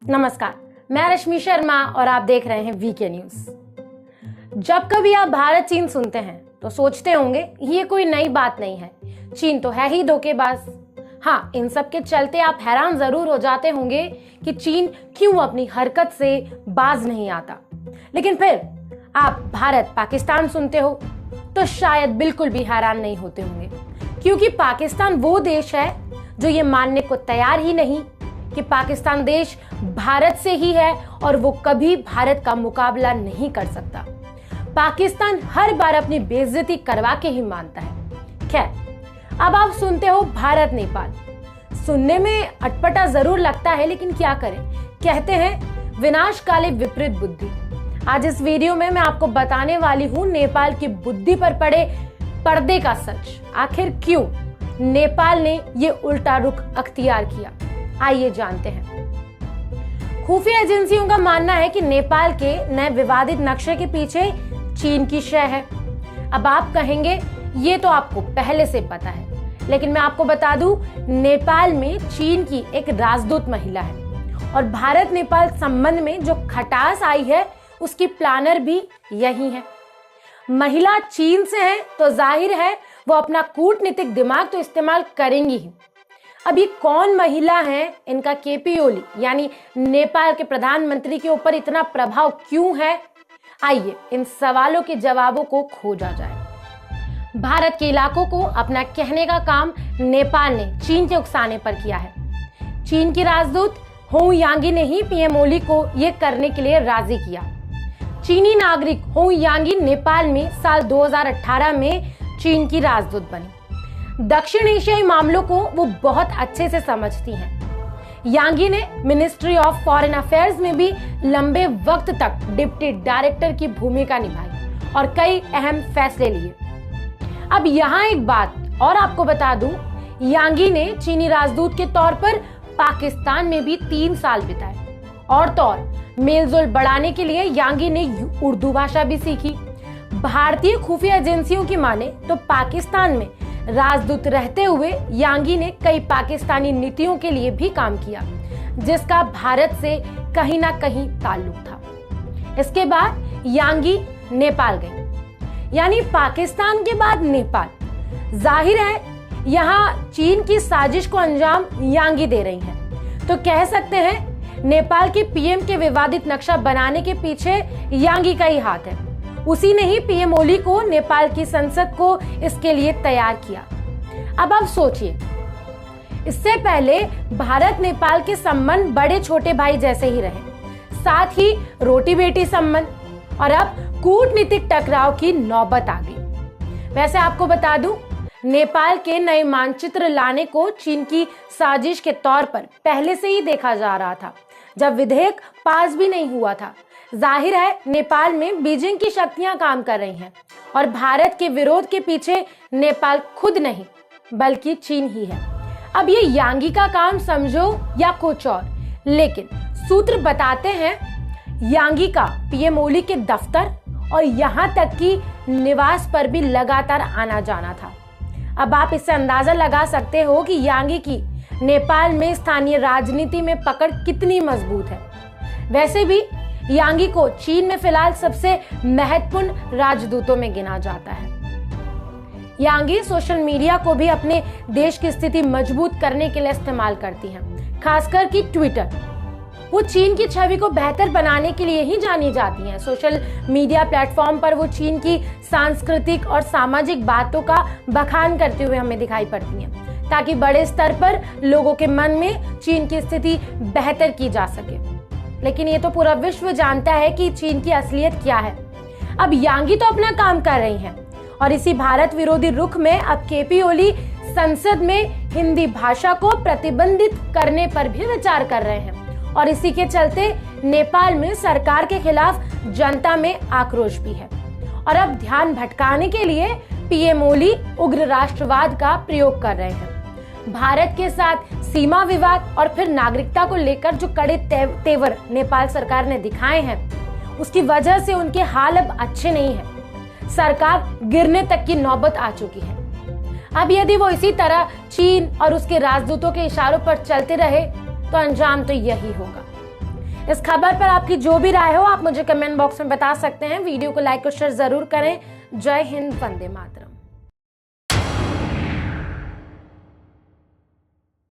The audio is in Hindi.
नमस्कार, मैं रश्मि शर्मा और आप देख रहे हैं वीके न्यूज। जब कभी आप भारत चीन सुनते हैं तो सोचते होंगे ये कोई नई बात नहीं है, चीन तो है ही धोखेबाज। हाँ, इन सब के चलते आप हैरान जरूर हो जाते होंगे कि चीन क्यों अपनी हरकत से बाज नहीं आता। लेकिन फिर आप भारत पाकिस्तान सुनते हो तो शायद बिल्कुल भी हैरान नहीं होते होंगे, क्योंकि पाकिस्तान वो देश है जो ये मानने को तैयार ही नहीं कि पाकिस्तान देश भारत से ही है और वो कभी भारत का मुकाबला नहीं कर सकता। पाकिस्तान हर बार अपनी बेइज्जती करवा के ही मानता है। खैर, अब आप सुनते हो भारत नेपाल। सुनने में अटपटा जरूर लगता है, लेकिन क्या करें, कहते हैं विनाश काले विपरीत बुद्धि। आज इस वीडियो में मैं आपको बताने वाली हूँ नेपाल की बुद्धि पर पड़े पर्दे का सच। आखिर क्यों नेपाल ने ये उल्टा रुख अख्तियार किया, आइए जानते हैं। खुफिया एजेंसियों का मानना है कि नेपाल के नए विवादित नक्शे के पीछे चीन की शय है। अब आप कहेंगे ये तो आपको पहले से पता है, लेकिन मैं आपको बता दूं, नेपाल में चीन की एक राजदूत महिला है और भारत नेपाल संबंध में जो खटास आई है उसकी प्लानर भी यही है। महिला चीन से है तो जाहिर है वो अपना कूटनीतिक दिमाग तो इस्तेमाल करेंगी ही। अब ये कौन महिला है, इनका केपी ओली यानी नेपाल के प्रधानमंत्री के ऊपर इतना प्रभाव क्यों है, आइए इन सवालों के जवाबों को खोजा जाए। भारत के इलाकों को अपना कहने का काम नेपाल ने चीन के उकसाने पर किया है। चीन की राजदूत होंग यांगी ने ही पीएम ओली को यह करने के लिए राजी किया। चीनी नागरिक होंग यांगी नेपाल में साल 2018 में चीन की राजदूत बनी। दक्षिण एशियाई मामलों को वो बहुत अच्छे से समझती हैं। यांगी ने मिनिस्ट्री ऑफ फॉरेन अफेयर्स में भी लंबे वक्त तक डिप्टी डायरेक्टर की भूमिका निभाई और कई अहम फैसले लिए। अब यहाँ एक बात और आपको बता दूं, यांगी ने चीनी राजदूत के तौर पर पाकिस्तान में भी 3 साल बिताए और तो और मेलजोल बढ़ाने के लिए यांगी ने उर्दू भाषा भी सीखी। भारतीय खुफिया एजेंसियों की माने तो पाकिस्तान में राजदूत रहते हुए यांगी ने कई पाकिस्तानी नीतियों के लिए भी काम किया, जिसका भारत से कहीं ना कहीं ताल्लुक था। इसके बाद यांगी नेपाल गई, यानी पाकिस्तान के बाद नेपाल। जाहिर है यहाँ चीन की साजिश को अंजाम यांगी दे रही हैं, तो कह सकते हैं नेपाल के पीएम के विवादित नक्शा बनाने के पीछे यांगी का ही हाथ है। उसी ने ही पीएम ओली को नेपाल की संसद को इसके लिए तैयार किया। अब आप सोचिए, इससे पहले भारत नेपाल के संबंध बड़े छोटे भाई जैसे ही रहे, साथ ही रोटी बेटी संबंध, और अब कूटनीतिक टकराव की नौबत आ गई। वैसे आपको बता दूं, नेपाल के नए मानचित्र लाने को चीन की साजिश के तौर पर पहले से ही देखा जा रहा था, जब विधेयक पास भी नहीं हुआ था। जाहिर है नेपाल में बीजिंग की शक्तियां काम कर रही हैं और भारत के विरोध के पीछे नेपाल खुद नहीं बल्कि चीन ही है। अब ये यांगी का काम समझो या कुछ और, लेकिन सूत्र बताते हैं यांगी का पीएम ओली के दफ्तर और यहाँ तक कि निवास पर भी लगातार आना जाना था। अब आप इससे अंदाजा लगा सकते हो कि यांगी की नेपाल में स्थानीय राजनीति में पकड़ कितनी मजबूत है। वैसे भी यांगी को चीन में फिलहाल सबसे महत्वपूर्ण राजदूतों में गिना जाता है। यांगी सोशल मीडिया को भी अपने देश की स्थिति मजबूत करने के लिए इस्तेमाल करती हैं, खासकर कि ट्विटर। वो चीन की छवि को बेहतर बनाने के लिए ही जानी जाती हैं। सोशल मीडिया प्लेटफॉर्म पर वो चीन की सांस्कृतिक और सामाजिक बातों का बखान करते हुए हमें दिखाई पड़ती हैं, ताकि बड़े स्तर पर लोगों के मन में चीन की स्थिति बेहतर की जा सके। लेकिन ये तो पूरा विश्व जानता है कि चीन की असलियत क्या है। अब यांगी तो अपना काम कर रही हैं और इसी भारत विरोधी रुख में अब केपी ओली संसद में हिंदी भाषा को प्रतिबंधित करने पर भी विचार कर रहे हैं और इसी के चलते नेपाल में सरकार के खिलाफ जनता में आक्रोश भी है। और अब ध्यान भटकाने के लिए पीएम ओली उग्र राष्ट्रवाद का प्रयोग कर रहे हैं। भारत के साथ सीमा विवाद और फिर नागरिकता को लेकर जो कड़े तेवर नेपाल सरकार ने दिखाए हैं, उसकी वजह से उनके हाल अब अच्छे नहीं है। सरकार गिरने तक की नौबत आ चुकी है। अब यदि वो इसी तरह चीन और उसके राजदूतों के इशारों पर चलते रहे तो अंजाम तो यही होगा। इस खबर पर आपकी जो भी राय हो आप मुझे कमेंट बॉक्स में बता सकते हैं। वीडियो को लाइक और शेयर जरूर करें। जय हिंद, वंदे मातरम।